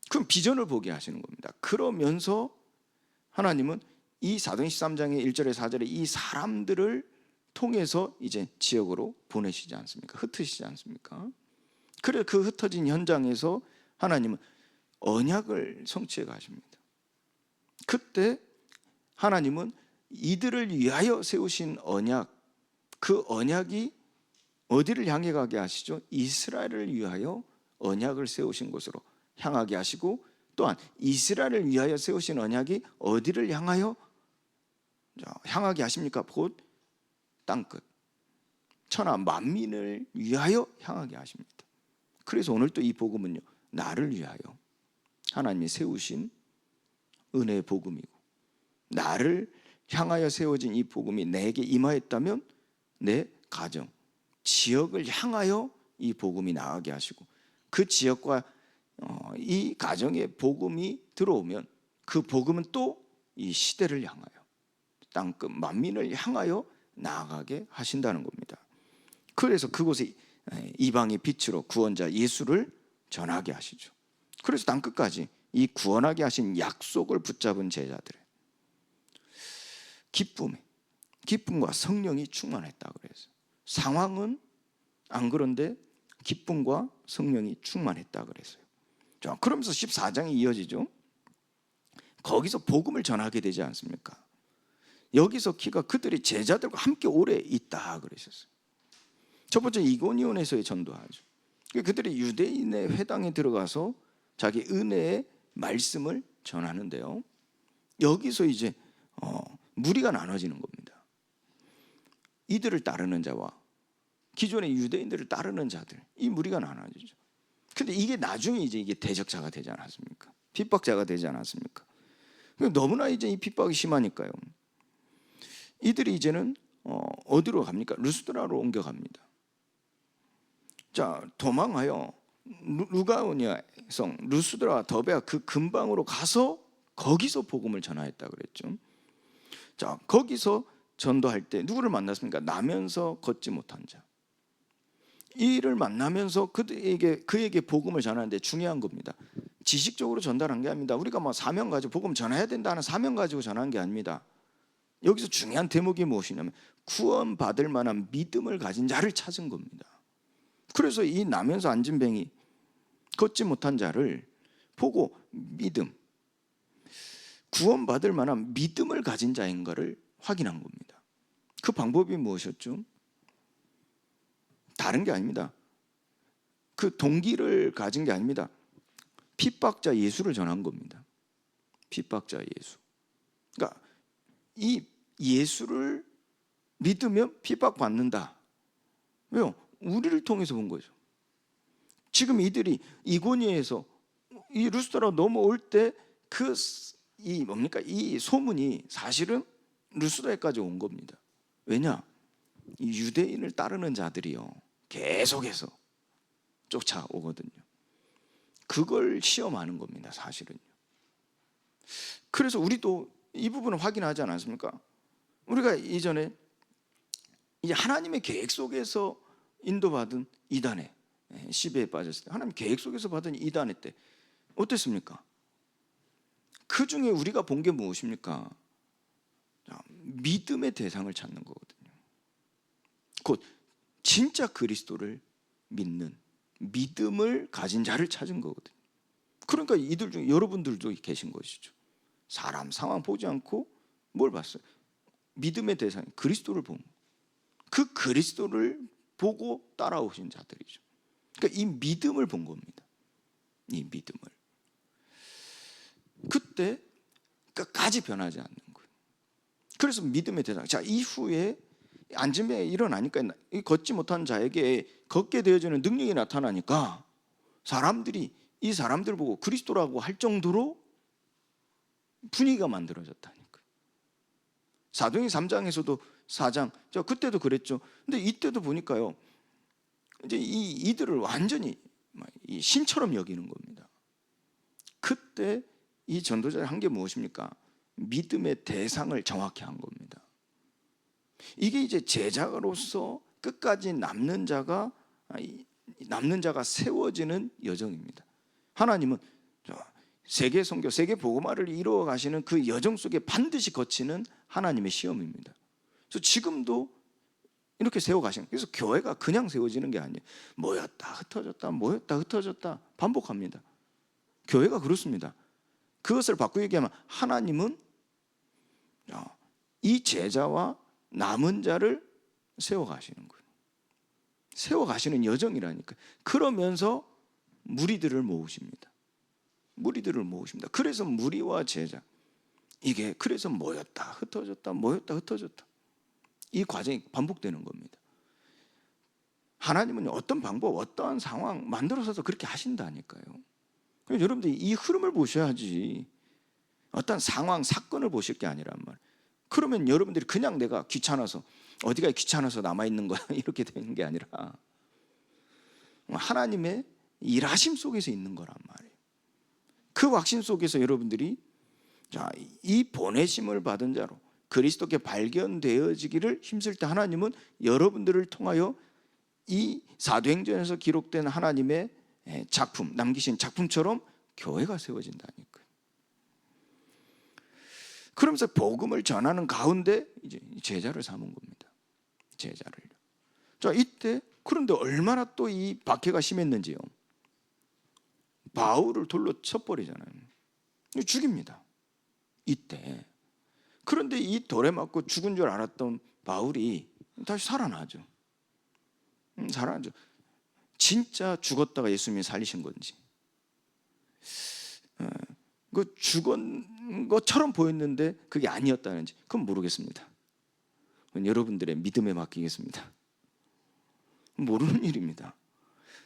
그럼 비전을 보게 하시는 겁니다. 그러면서 하나님은 이 사도행 13장의 1절에 4절에 이 사람들을 통해서 이제 지역으로 보내시지 않습니까? 흩으시지 않습니까? 그래, 그 흩어진 현장에서 하나님은 언약을 성취해 가십니다. 그때 하나님은 이들을 위하여 세우신 언약, 그 언약이 어디를 향해 가게 하시죠? 이스라엘을 위하여 언약을 세우신 곳으로 향하게 하시고, 또한 이스라엘을 위하여 세우신 언약이 어디를 향하여 향하게 하십니까? 곧 땅끝, 천하 만민을 위하여 향하게 하십니다. 그래서 오늘 또 이 복음은요, 나를 위하여 하나님이 세우신 은혜의 복음이고, 나를 향하여 세워진 이 복음이 내게 임하였다면 내 가정, 지역을 향하여 이 복음이 나가게 하시고, 그 지역과 이 가정에 복음이 들어오면 그 복음은 또 이 시대를 향하여, 땅끝 만민을 향하여 나아가게 하신다는 겁니다. 그래서 그곳에 이방의 빛으로 구원자 예수를 전하게 하시죠. 그래서 땅끝까지 이 구원하게 하신 약속을 붙잡은 제자들의 기쁨과 성령이 충만했다 그래서, 상황은 안 그런데 기쁨과 성령이 충만했다 그랬어요. 자, 그러면서 14장이 이어지죠. 거기서 복음을 전하게 되지 않습니까? 여기서 키가 그들이 제자들과 함께 오래 있다 그러셨어요. 첫 번째 이고니온에서의 전도하죠. 그들이 유대인의 회당에 들어가서 자기 은혜의 말씀을 전하는데요, 여기서 이제 무리가 나눠지는 겁니다. 이들을 따르는 자와 기존의 유대인들을 따르는 자들, 이 무리가 나눠지죠. 근데 이게 나중에 이제 이게 대적자가 되지 않았습니까? 핍박자가 되지 않았습니까? 너무나 이제 이 핍박이 심하니까요, 이들이 이제는 어디로 갑니까? 루스드라로 옮겨갑니다. 자, 도망하여 루가오니아 성 루스드라와 더베아 그 근방으로 가서 거기서 복음을 전하였다 그랬죠. 자, 거기서 전도할 때 누구를 만났습니까? 나면서 걷지 못한 자, 이를 만나면서 그에게 복음을 전하는데 중요한 겁니다. 지식적으로 전달한 게 아닙니다. 우리가 뭐 사명 가지고 복음 전해야 된다는 사명 가지고 전한 게 아닙니다. 여기서 중요한 대목이 무엇이냐면 구원받을 만한 믿음을 가진 자를 찾은 겁니다. 그래서 이 나면서 앉은 뱅이, 걷지 못한 자를 보고 구원받을 만한 믿음을 가진 자인가를 확인한 겁니다. 그 방법이 무엇이었죠? 다른 게 아닙니다. 그 동기를 가진 게 아닙니다. 핍박자 예수를 전한 겁니다. 핍박자 예수. 그러니까 이 예수를 믿으면 핍박받는다. 왜요? 우리를 통해서 본 거죠. 지금 이들이 이고니에서 이 루스드라로 넘어올 때 이 소문이 사실은 루스드라까지 온 겁니다. 왜냐? 이 유대인을 따르는 자들이요, 계속해서 쫓아오거든요. 그걸 시험하는 겁니다, 사실은요. 그래서 우리도 이 부분을 확인하지 않았습니까? 우리가 이전에 이제 하나님의 계획 속에서 인도받은 이단의 시비에 빠졌을 때, 하나님 계획 속에서 받은 이단의 때 어땠습니까? 그 중에 우리가 본 게 무엇입니까? 믿음의 대상을 찾는 거거든요. 곧 진짜 그리스도를 믿는 믿음을 가진 자를 찾은 거거든요. 그러니까 이들 중에 여러분들도 계신 것이죠. 사람 상황 보지 않고 뭘 봤어요? 믿음의 대상 그리스도를 본, 그 그리스도를 보고 따라오신 자들이죠. 그러니까 이 믿음을 본 겁니다. 이 믿음을. 그때 끝까지 변하지 않는 거예요. 그래서 믿음의 대상. 자, 이후에 안진뱅이 일어나니까 걷지 못한 자에게 걷게 되어지는 능력이 나타나니까 사람들이 이 사람들 보고 그리스도라고 할 정도로 분위기가 만들어졌다니까요. 사도행전 3장에서도 4장, 그때도 그랬죠. 근데 이때도 보니까요, 이제 이들을 완전히 이 신처럼 여기는 겁니다. 그때 이 전도자가 한 게 무엇입니까? 믿음의 대상을 정확히 한 겁니다. 이게 이제 제자로서 끝까지 남는 자가 세워지는 여정입니다. 하나님은 세계 선교, 세계 복음화를 이루어 가시는 그 여정 속에 반드시 거치는 하나님의 시험입니다. 그래서 지금도 이렇게 세워 가시는, 그래서 교회가 그냥 세워지는 게 아니에요. 모였다 흩어졌다 반복합니다. 교회가 그렇습니다. 그것을 바꾸고 얘기하면 하나님은 이 제자와 남은 자를 세워가시는 거예요. 세워가시는 여정이라니까. 그러면서 무리들을 모으십니다. 무리들을 모으십니다. 그래서 무리와 제자, 이게 그래서 모였다 흩어졌다 모였다 흩어졌다, 이 과정이 반복되는 겁니다. 하나님은 어떤 방법, 어떠한 상황 만들어서도 그렇게 하신다니까요. 그래서 여러분들이 이 흐름을 보셔야지 어떤 상황, 사건을 보실 게 아니란 말이에요. 그러면 여러분들이 그냥 내가 귀찮아서, 어디가 귀찮아서 남아있는 거야 이렇게 되는 게 아니라 하나님의 일하심 속에서 있는 거란 말이에요. 그 확신 속에서 여러분들이 이 보내심을 받은 자로 그리스도께 발견되어지기를 힘쓸 때 하나님은 여러분들을 통하여 이 사도행전에서 기록된 하나님의 작품, 남기신 작품처럼 교회가 세워진다니까요. 그러면서 복음을 전하는 가운데 이제 제자를 삼은 겁니다. 제자를. 이때 그런데 얼마나 또 이 박해가 심했는지요. 바울을 돌로 쳐버리잖아요. 죽입니다. 이때. 그런데 이 돌에 맞고 죽은 줄 알았던 바울이 다시 살아나죠. 살아나죠. 진짜 죽었다가 예수님이 살리신 건지, 그 죽은 것처럼 보였는데 그게 아니었다는지, 그건 모르겠습니다. 그건 여러분들의 믿음에 맡기겠습니다. 모르는 일입니다.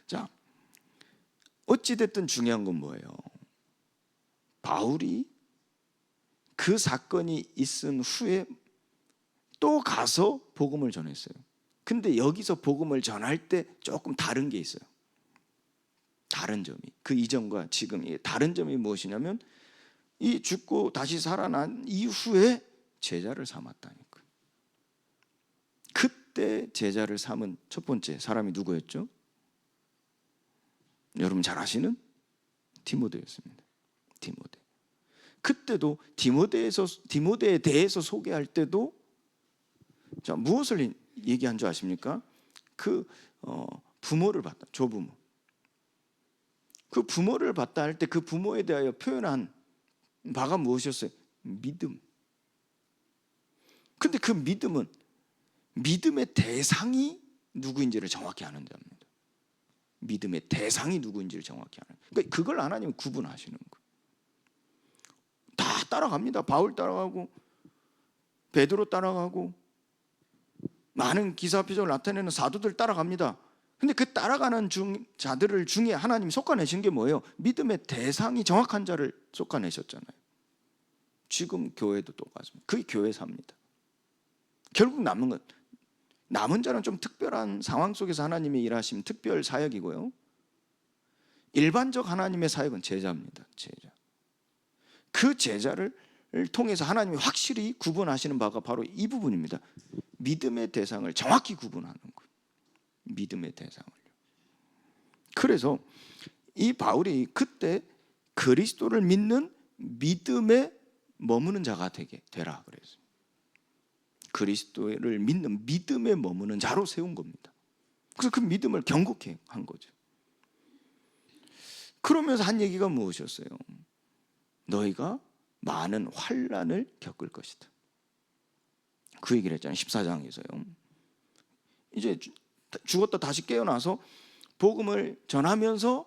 자, 어찌됐든 중요한 건 뭐예요? 바울이 그 사건이 있은 후에 또 가서 복음을 전했어요. 근데 여기서 복음을 전할 때 조금 다른 게 있어요. 다른 점이, 그 이전과 지금 다른 점이 무엇이냐면, 이 죽고 다시 살아난 이후에 제자를 삼았다니까. 그때 제자를 삼은 첫 번째 사람이 누구였죠? 여러분 잘 아시는 디모데였습니다. 디모데. 그때도 디모데에 대해서 소개할 때도 무엇을 얘기한 줄 아십니까? 그 부모를 봤다, 조부모. 그 부모를 봤다 할 때 그 부모에 대하여 표현한 바가 무엇이었어요? 믿음. 근데 그 믿음은 믿음의 대상이 누구인지를 정확히 아는 겁니다. 믿음의 대상이 누구인지를 정확히 아는. 그러니까 그걸 하나님은 구분하시는 거예요. 다 따라갑니다. 바울 따라가고 베드로 따라가고 많은 기사 표적을 나타내는 사도들 따라갑니다. 근데 그 따라가는 자들을 중에 하나님이 솎아내신 게 뭐예요? 믿음의 대상이 정확한 자를 솎아내셨잖아요. 지금 교회도 똑같습니다. 그게 교회사입니다. 결국 남은 자는 좀 특별한 상황 속에서 하나님의 일하심, 특별 사역이고요. 일반적 하나님의 사역은 제자입니다. 제자. 그 제자를 통해서 하나님이 확실히 구분하시는 바가 바로 이 부분입니다. 믿음의 대상을 정확히 구분하는 거예요. 믿음의 대상을요. 그래서 이 바울이 그때 그리스도를 믿는 믿음에 머무는 자가 되라 그랬어요. 그리스도를 믿는 믿음에 머무는 자로 세운 겁니다. 그래서 그 믿음을 견고히 한 거죠. 그러면서 한 얘기가 무엇이었어요? 너희가 많은 환난을 겪을 것이다. 그 얘기를 했잖아요. 14장에서요. 이제 죽었다 다시 깨어나서 복음을 전하면서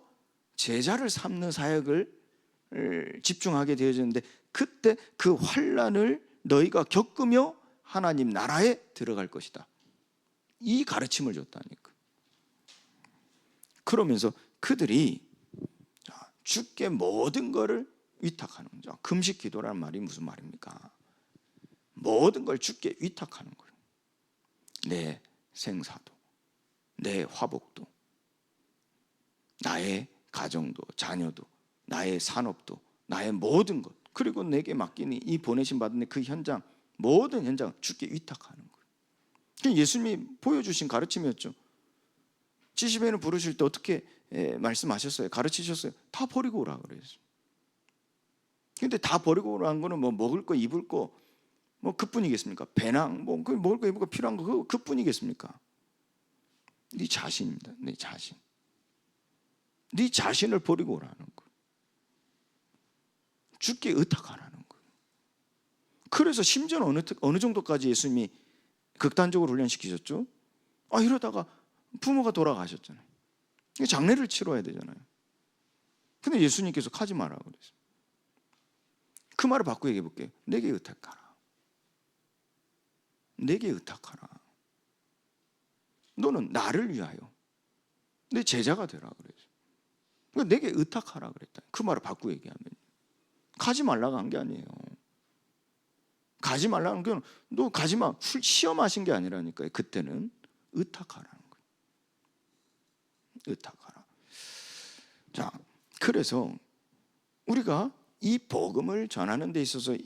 제자를 삼는 사역을 집중하게 되어졌는데, 그때 그 환난을 너희가 겪으며 하나님 나라에 들어갈 것이다. 이 가르침을 줬다니까. 그러면서 그들이 주께 모든 것을 위탁하는 거죠. 금식 기도라는 말이 무슨 말입니까? 모든 걸 주께 위탁하는 거예요. 내 생사도, 내 화복도, 나의 가정도, 자녀도, 나의 산업도, 나의 모든 것, 그리고 내게 맡기니 이 보내심 받은 그 현장, 모든 현장 주께 위탁하는 거예요. 예수님이 보여주신 가르침이었죠. 70회는 부르실 때 어떻게 말씀하셨어요? 가르치셨어요? 다 버리고 오라 그랬어요. 근데 다 버리고 오라는 거는 뭐 먹을 거, 입을 거, 뭐 그뿐이겠습니까? 배낭, 뭐 먹을 거, 입을 거 필요한 거 그뿐이겠습니까? 네 자신입니다. 네 자신. 네 자신을 버리고 오라는 거. 주께 의탁하라는 거. 그래서 심지어는 어느 정도까지 예수님이 극단적으로 훈련시키셨죠? 이러다가 부모가 돌아가셨잖아요. 장례를 치러야 되잖아요. 근데 예수님께서 가지 말라고 그랬어요. 그 말을 바꾸고 얘기해 볼게요. 내게 의탁하라. 내게 의탁하라. 너는 나를 위하여 내 제자가 되라 그랬어요. 그러니까 내게 의탁하라 그랬다. 그 말을 바꾸고 얘기하면 가지 말라고 한 게 아니에요. 가지 말라는 건 너 가지 마. 시험하신 게 아니라니까요. 그때는 의탁하라는 거예요. 의탁하라. 자, 그래서 우리가 이 복음을 전하는 데 있어서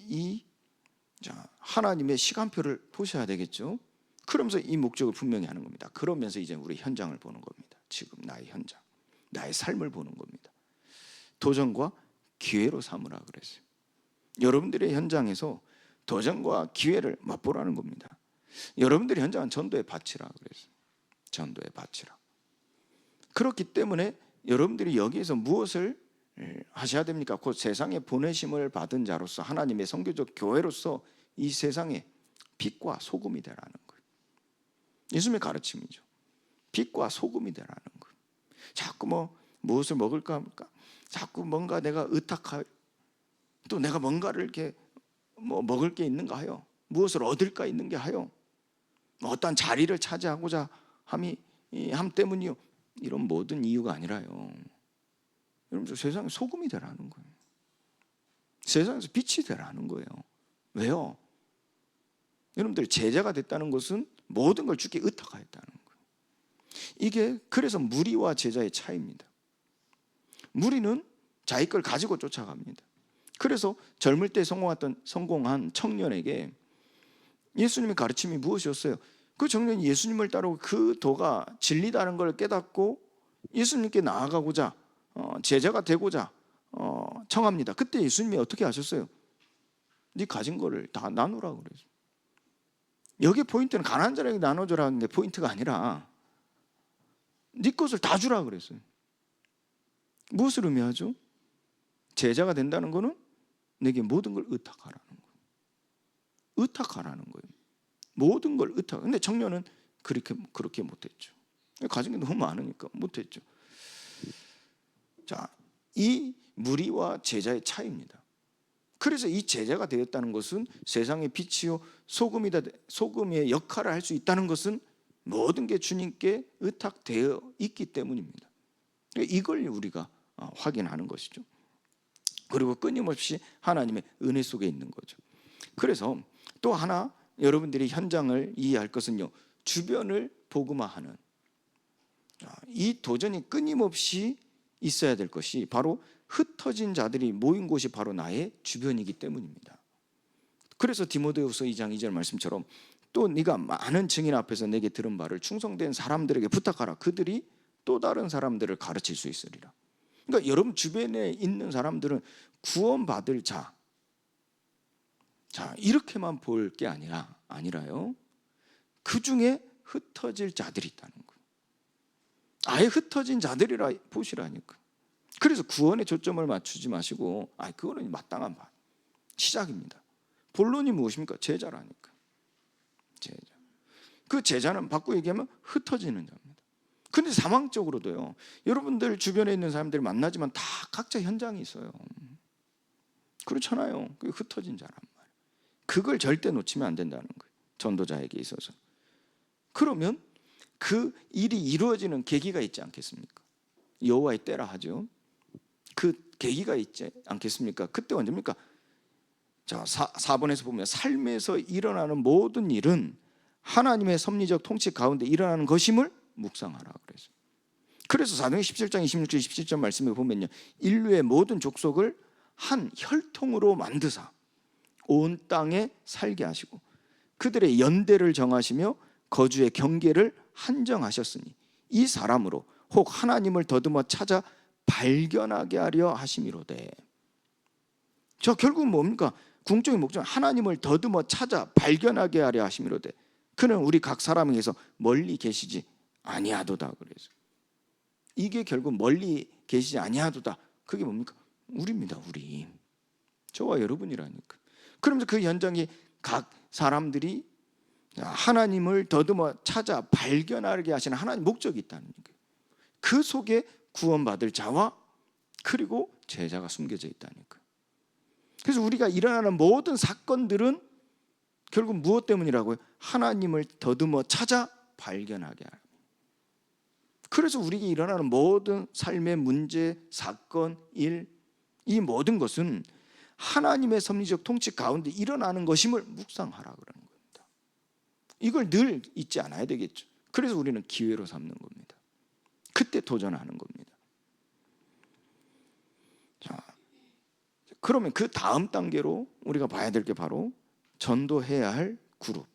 하나님의 시간표를 보셔야 되겠죠. 그러면서 이 목적을 분명히 하는 겁니다. 그러면서 이제 우리 현장을 보는 겁니다. 지금 나의 현장, 나의 삶을 보는 겁니다. 도전과 기회로 삼으라 그랬어요. 여러분들의 현장에서 도전과 기회를 맛보라는 겁니다. 여러분들의 현장은 전도의 밭이라 그랬어요. 전도의 밭이라. 그렇기 때문에 여러분들이 여기에서 무엇을 하셔야 됩니까? 곧 세상에 보내심을 받은 자로서 하나님의 선교적 교회로서 이 세상에 빛과 소금이 되라는 거예요. 예수님의 가르침이죠. 빛과 소금이 되라는 거예요. 자꾸 무엇을 먹을까 합니까? 자꾸 뭔가 내가 또 내가 뭔가를 이렇게 먹을 게 있는가 하여, 무엇을 얻을까 있는 게 하여, 어떠한 자리를 차지하고자 함 때문이요. 이런 모든 이유가 아니라요. 여러분들 세상에 소금이 되라는 거예요. 세상에서 빛이 되라는 거예요. 왜요? 여러분들 제자가 됐다는 것은 모든 걸 주께 의탁하였다는 거예요. 이게 그래서 무리와 제자의 차이입니다. 무리는 자기 걸 가지고 쫓아갑니다. 그래서 젊을 때 성공한 청년에게 예수님의 가르침이 무엇이었어요? 그 청년이 예수님을 따르고 그 도가 진리다는 걸 깨닫고 예수님께 나아가고자 제자가 되고자 청합니다. 그때 예수님이 어떻게 하셨어요? 네 가진 거를 다 나누라고 그랬어요. 여기 포인트는 가난한 자에게 나눠주라는 게 포인트가 아니라 네 것을 다 주라 그랬어요. 무엇을 의미하죠? 제자가 된다는 것은 내게 모든 걸 의탁하라는 거예요. 의탁하라는 거예요. 모든 걸 의탁. 근데 청년은 그렇게 못했죠. 가진 게 너무 많으니까 못했죠. 자, 이 무리와 제자의 차이입니다. 그래서 이 제자가 되었다는 것은 세상의 빛이요 소금의 역할을 할 수 있다는 것은 모든 게 주님께 의탁되어 있기 때문입니다. 이걸 우리가 확인하는 것이죠. 그리고 끊임없이 하나님의 은혜 속에 있는 거죠. 그래서 또 하나 여러분들이 현장을 이해할 것은요, 주변을 복음화하는 이 도전이 끊임없이 있어야 될 것이 바로 흩어진 자들이 모인 곳이 바로 나의 주변이기 때문입니다. 그래서 디모데후서 2장 2절 말씀처럼 또 네가 많은 증인 앞에서 내게 들은 바를 충성된 사람들에게 부탁하라. 그들이 또 다른 사람들을 가르칠 수 있으리라. 그러니까 여러분 주변에 있는 사람들은 구원받을 자 이렇게만 볼 게 아니라요. 그 중에 흩어질 자들이 있다는 거예요. 아예 흩어진 자들이라 보시라니까. 그래서 구원에 초점을 맞추지 마시고 그거는 마땅한 시작입니다. 본론이 무엇입니까? 제자라니까. 제자. 그 제자는 바꾸고 얘기하면 흩어지는 자입니다. 근데 상황적으로도요, 여러분들 주변에 있는 사람들 만나지만 다 각자 현장이 있어요. 그렇잖아요. 그게 흩어진 자란 말이에요. 그걸 절대 놓치면 안 된다는 거예요. 전도자에게 있어서. 그러면 그 일이 이루어지는 계기가 있지 않겠습니까? 여호와의 때라 하죠. 그 계기가 있지 않겠습니까? 그때 언제입니까? 자, 4번에서 보면 삶에서 일어나는 모든 일은 하나님의 섭리적 통치 가운데 일어나는 것임을 묵상하라 그래서. 그래서 사도행전 17장 26절 27절 말씀에 보면요, 인류의 모든 족속을 한 혈통으로 만드사 온 땅에 살게 하시고 그들의 연대를 정하시며 거주의 경계를 한정하셨으니 이 사람으로 혹 하나님을 더듬어 찾아 발견하게 하려 하심이로되. 저 결국은 뭡니까? 궁극적인 목적은 하나님을 더듬어 찾아 발견하게 하려 하심이로되 그는 우리 각 사람에게서 멀리 계시지 아니하도다 그래서. 이게 결국 멀리 계시지 아니하도다. 그게 뭡니까? 우리입니다. 우리. 저와 여러분이라니까. 그러면서 그 현장이 각 사람들이 하나님을 더듬어 찾아 발견하게 하시는 하나님 목적이 있다는 거예요. 그 속에 구원받을 자와 그리고 제자가 숨겨져 있다는 거예요. 그래서 우리가 일어나는 모든 사건들은 결국 무엇 때문이라고요? 하나님을 더듬어 찾아 발견하게 하라. 그래서 우리에게 일어나는 모든 삶의 문제, 사건, 일, 이 모든 것은 하나님의 섭리적 통치 가운데 일어나는 것임을 묵상하라 그러는 겁니다. 이걸 늘 잊지 않아야 되겠죠. 그래서 우리는 기회로 삼는 겁니다. 그때 도전하는 겁니다. 자, 그러면 그 다음 단계로 우리가 봐야 될 게 바로 전도해야 할 그룹.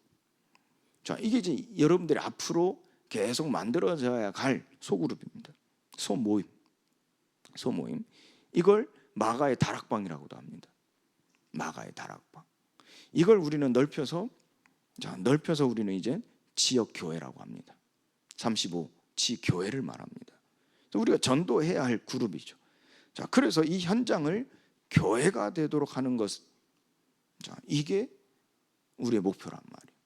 자, 이게 이제 여러분들이 앞으로 계속 만들어져야 할 소그룹입니다. 소모임. 이걸 마가의 다락방이라고도 합니다. 마가의 다락방. 이걸 우리는 넓혀서 우리는 이제 지역 교회라고 합니다. 35 지교회를 말합니다. 우리가 전도해야 할 그룹이죠. 자, 그래서 이 현장을 교회가 되도록 하는 것, 자, 이게 우리의 목표란 말이에요.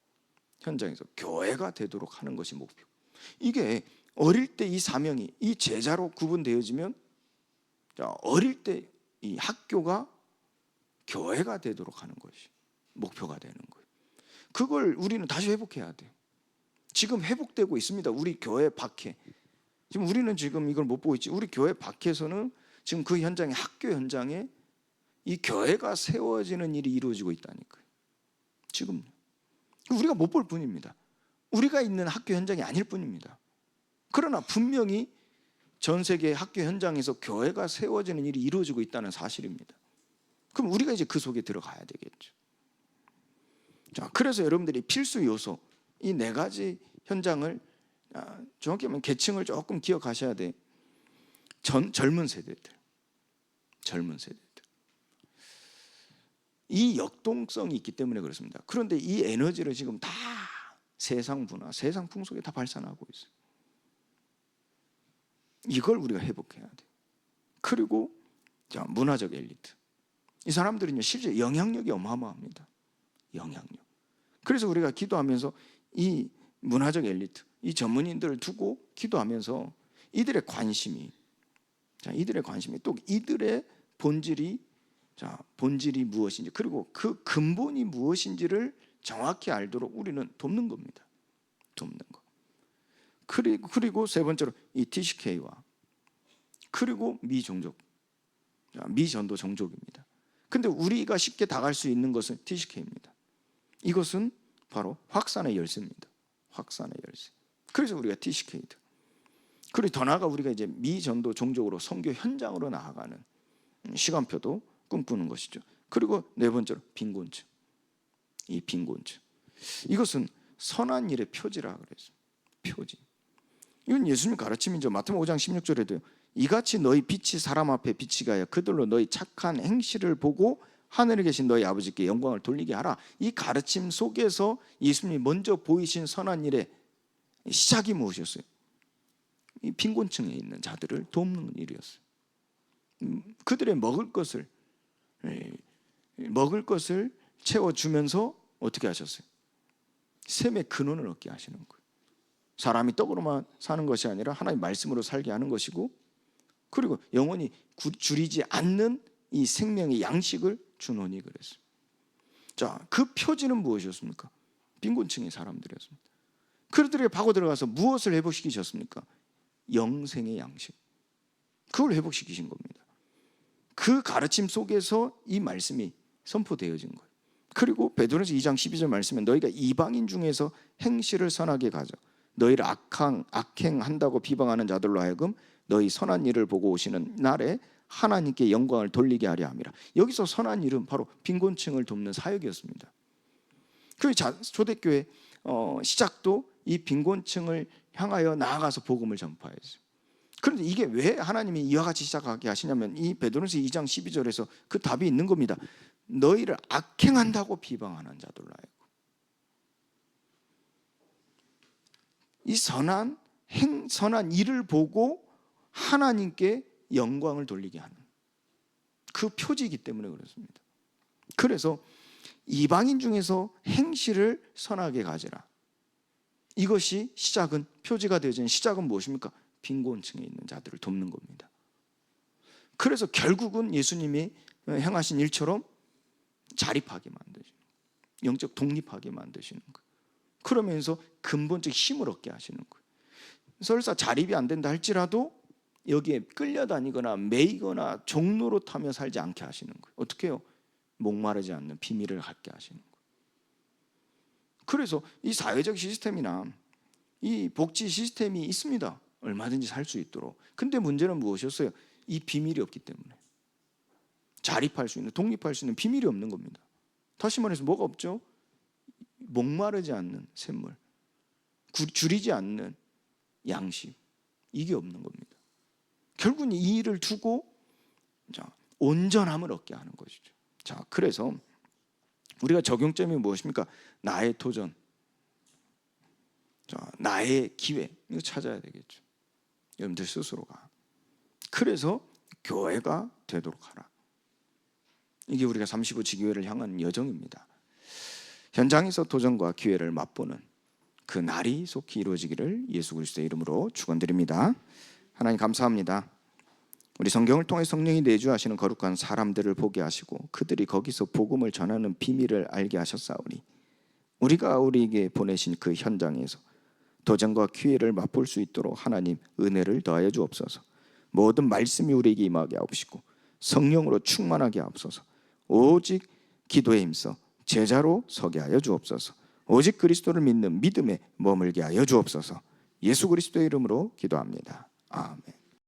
현장에서 교회가 되도록 하는 것이 목표. 이게 어릴 때 이 사명이 이 제자로 구분되어지면, 자, 어릴 때 이 학교가 교회가 되도록 하는 것이 목표가 되는 거예요. 그걸 우리는 다시 회복해야 돼요. 지금 회복되고 있습니다. 우리 교회 밖에. 지금 우리는 지금 이걸 못 보고 있지. 우리 교회 밖에서는 지금 그 현장에, 학교 현장에 이 교회가 세워지는 일이 이루어지고 있다니까요. 지금 우리가 못 볼 뿐입니다. 우리가 있는 학교 현장이 아닐 뿐입니다. 그러나 분명히 전 세계 학교 현장에서 교회가 세워지는 일이 이루어지고 있다는 사실입니다. 그럼 우리가 이제 그 속에 들어가야 되겠죠. 자, 그래서 여러분들이 필수 요소, 이 네 가지 현장을, 정확히 하면 계층을 조금 기억하셔야 돼. 젊은 세대들. 이 역동성이 있기 때문에 그렇습니다. 그런데 이 에너지를 지금 다 세상 문화, 세상 풍속에 다 발산하고 있어요. 이걸 우리가 회복해야 돼요. 그리고 문화적 엘리트. 이 사람들은요, 실제 영향력이 어마어마합니다. 영향력. 그래서 우리가 기도하면서 이 문화적 엘리트, 이 전문인들을 두고 기도하면서 이들의 관심이 또 이들의 본질이 무엇인지, 그리고 그 근본이 무엇인지를 정확히 알도록 우리는 돕는 겁니다. 돕는 거. 그리고 세 번째로 이 TCK와 그리고 미종족, 미전도 종족입니다. 근데 우리가 쉽게 다가갈 수 있는 것은 TCK입니다. 이것은 바로 확산의 열쇠입니다. 확산의 열쇠. 그래서 우리가 TCK들. 그리고 더 나아가 우리가 이제 미전도 종족으로 선교 현장으로 나아가는 시간표도 꿈꾸는 것이죠. 그리고 네 번째로 빈곤층. 이 빈곤층. 이것은 선한 일의 표지라 그랬어요. 표지. 이건 예수님 가르침이죠. 마태복음 5장 16절에도 이같이 너희 빛이 사람 앞에 비치게 하여 그들로 너희 착한 행실을 보고 하늘에 계신 너희 아버지께 영광을 돌리게 하라. 이 가르침 속에서 예수님이 먼저 보이신 선한 일의 시작이 무엇이었어요? 이 빈곤층에 있는 자들을 돕는 일이었어요. 그들의 먹을 것을 채워주면서 어떻게 하셨어요? 샘의 근원을 얻게 하시는 거예요. 사람이 떡으로만 사는 것이 아니라 하나님의 말씀으로 살게 하는 것이고, 그리고 영원히 줄이지 않는 이 생명의 양식을 주노니 그랬어요. 자, 그 표지는 무엇이었습니까? 빈곤층의 사람들이었습니다. 그들에게 파고 들어가서 무엇을 회복시키셨습니까? 영생의 양식. 그걸 회복시키신 겁니다. 그 가르침 속에서 이 말씀이 선포되어진 거예요. 그리고 베드로전서 2장 12절 말씀에 너희가 이방인 중에서 행실을 선하게 가져 너희를 악행한다고 비방하는 자들로 하여금 너희 선한 일을 보고 오시는 날에 하나님께 영광을 돌리게 하려 함이라. 여기서 선한 일은 바로 빈곤층을 돕는 사역이었습니다. 그 초대교회 시작도 이 빈곤층을 향하여 나아가서 복음을 전파했어요. 그런데 이게 왜 하나님이 이와 같이 시작하게 하시냐면 이 베드로전서 2장 12절에서 그 답이 있는 겁니다. 너희를 악행한다고 비방하는 자들로 하여금 이 선한 일을 보고 하나님께 영광을 돌리게 하는 그 표지이기 때문에 그렇습니다. 그래서 이방인 중에서 행실을 선하게 가지라. 이것이 시작은, 표지가 되어진 시작은 무엇입니까? 빈곤층에 있는 자들을 돕는 겁니다. 그래서 결국은 예수님이 행하신 일처럼 자립하게 만드시는, 영적 독립하게 만드시는 거예요. 그러면서 근본적 힘을 얻게 하시는 거예요. 설사 자립이 안 된다 할지라도 여기에 끌려다니거나 매이거나 종로로 타며 살지 않게 하시는 거예요. 어떻게 해요? 목마르지 않는 비밀을 갖게 하시는 거예요. 그래서 이 사회적 시스템이나 이 복지 시스템이 있습니다. 얼마든지 살 수 있도록. 근데 문제는 무엇이었어요? 이 비밀이 없기 때문에. 자립할 수 있는, 독립할 수 있는 비밀이 없는 겁니다. 다시 말해서 뭐가 없죠? 목마르지 않는 샘물, 줄이지 않는 양식, 이게 없는 겁니다. 결국은 이 일을 두고 온전함을 얻게 하는 것이죠. 자, 그래서 우리가 적용점이 무엇입니까? 나의 도전, 나의 기회, 이거 찾아야 되겠죠. 여러분들 스스로가. 그래서 교회가 되도록 하라. 이게 우리가 35 지교회를 향한 여정입니다. 현장에서 도전과 기회를 맛보는 그 날이 속히 이루어지기를 예수 그리스도의 이름으로 축원드립니다. 하나님 감사합니다. 우리 성경을 통해 성령이 내주하시는 거룩한 사람들을 보게 하시고 그들이 거기서 복음을 전하는 비밀을 알게 하셨사오니 우리가 우리에게 보내신 그 현장에서 도전과 기회를 맛볼 수 있도록 하나님 은혜를 더하여 주옵소서. 모든 말씀이 우리에게 임하게 하옵시고 성령으로 충만하게 하옵소서. 오직 기도에 힘써 제자로 서게 하여 주옵소서. 오직 그리스도를 믿는 믿음에 머물게 하여 주옵소서. 예수 그리스도의 이름으로 기도합니다. 아멘.